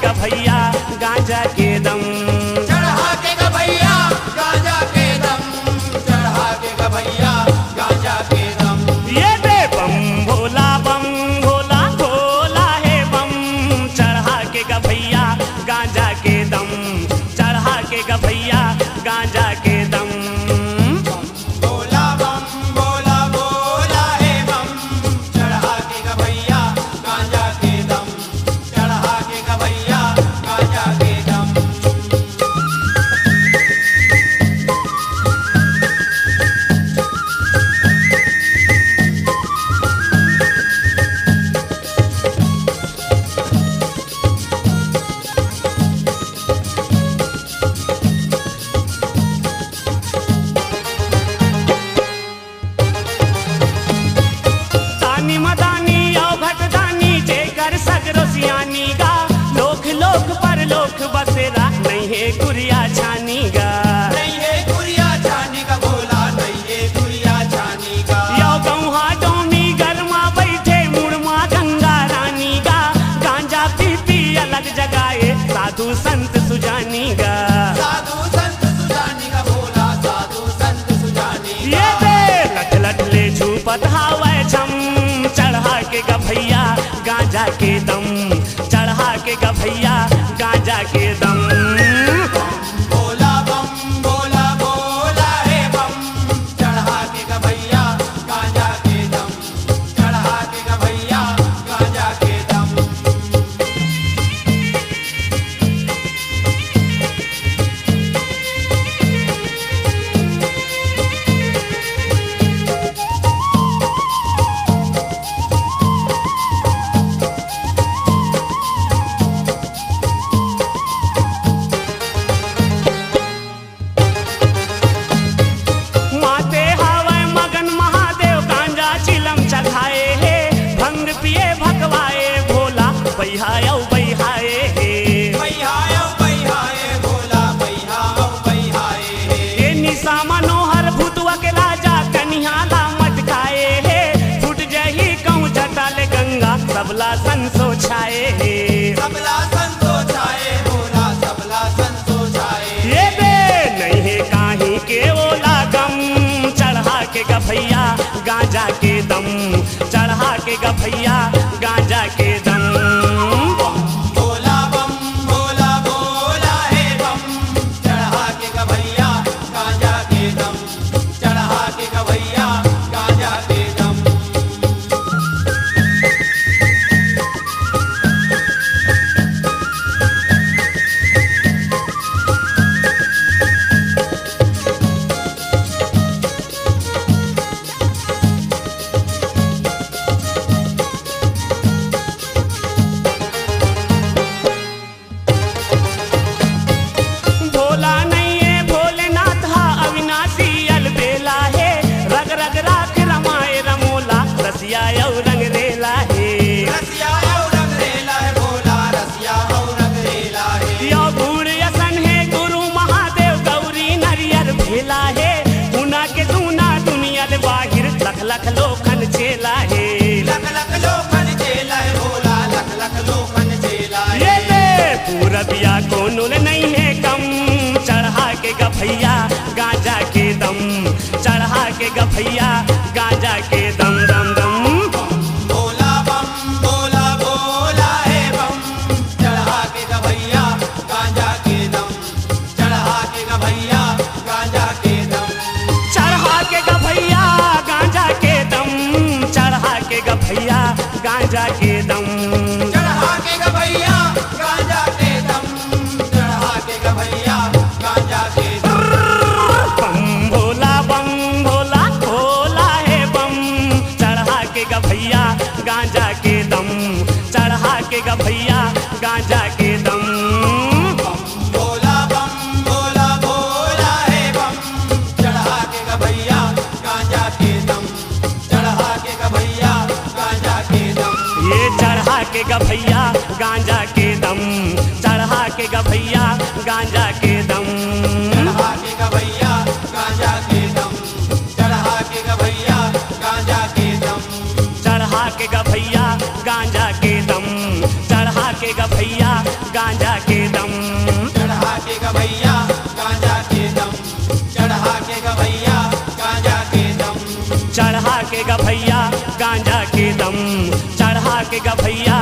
गा भैया गांजा के दम, चढ़ा के गा भैया गांजा के दम, चढ़ा के गा भैया गांजा के दम। ये दे बम भोला भोला भोला है बम, चढ़ा के गा भैया गांजा के दम, चढ़ा के गा भैया गांजा के दम। भोला बम भोला भोला है बम, चढ़ा के गा भैया गांजा के दम, चढ़ा के गा भैया गांजा के दम। तानी मदानी अवघटदानी जेकर सगरो सियानी गा, लोक लोक पर लोक बसेरा नहीं है गुरिया छानी गा। नहीं है गुड़िया छानी का भोला, नहीं है गुड़िया छानी का। यो गौहा डोमी गरमा बैठे मुड़मा गंगा रानी गा, गांजा पी पी अलग जगाए साधु संत सुजानी गा। साधु संत सुजानी का भोला, साधु संत सुजानी ये का। दे लठ लठ ले झूपत हावे छम, चढ़ा के गा भैया गांजा के दम, चढ़ा के गा भैया गांजा के दम। भोला बम भोला भोला है बम, चढ़ा के गा भैया गांजा के दम, चढ़ा के गा भैया गांजा के दम। माते हवे मगन महादेव गांजा चिलम चढ़ाए हे, भंग पिए भगवाए भोला बैहायो बैहाए हे। बैहायो बैहाए भोला, बैहाओ बैहाए हे। ये निशा मनोहर भूतवा के राजा कन्हाला मटकाए हे, फुट जही कहूँ जटाले गंगा सबला संसो छाए हे। सबला संतो छाए भोला, सबला संतो छाए। ये बे नहीं है काही के ओला गम, चढ़ा के गा भैया गांजा के दम, चढ़ा के गा भैया गांजा के दम। भोला बम भोला भोला है बम, चढ़ा के गा भैया गांजा के दम, चढ़ा के गा भैया गांजा के दम। भोला नहीं है भोलेनाथ हा अविनाशी अलबेला है, रग रग राख रमाए रमोला रसिया यौ रंग रेला है। रसिया और रंग रेला है भोला, रसिया और रंग रेला है। यो गुण यसन है गुरु महादेव गौरी नरियर भेला है, उना के दूना दुनिया ले बाहिर लख लख लोखन चेला है। लख लख लोखन चेला है भोला, लख लख लोखन चेला है। ये दे पूरबिया को नुल नहीं है कम, चढ़ा के गा भैया गांजा के दम, चढ़ा के गा भैया गांजा के दम दम दम। भोला बम भोला भोला है बम, चढ़ा के गा भैया गांजा के दम, चढ़ा के गा भैया गांजा के दम। चढ़ा के गा भैया गांजा के दम, चढ़ा के गा भैया गांजा के दम। चढ़ा के गा भैया गांजा के दम, चढ़ा के गा भैया गांजा के दम। बम भोला भोला है बम, चढ़ा के गा भैया गांजा के दम, चढ़ा के गा भैया गांजा के दम। भोला बम भोला भोला है बम, चढ़ा के गा भैया गांजा के दम, चढ़ा के गा भैया गांजा के दम। ये चढ़ा के गा भैया गांजा के दम, चढ़ा के गा भैया गांजा के दम। चढ़ा के गा भैया गांजा के दम, चढ़ा के गा भैया गांजा के दम। चढ़ा के गा भैया गांजा के दम, चढ़ा के गा भैया गांजा के दम। चढ़ा के गभैया गांजा के दम, चढ़ा के गभैया गांजा के दम, चढ़ा के गभैया गांजा के दम, चढ़ा के गभैया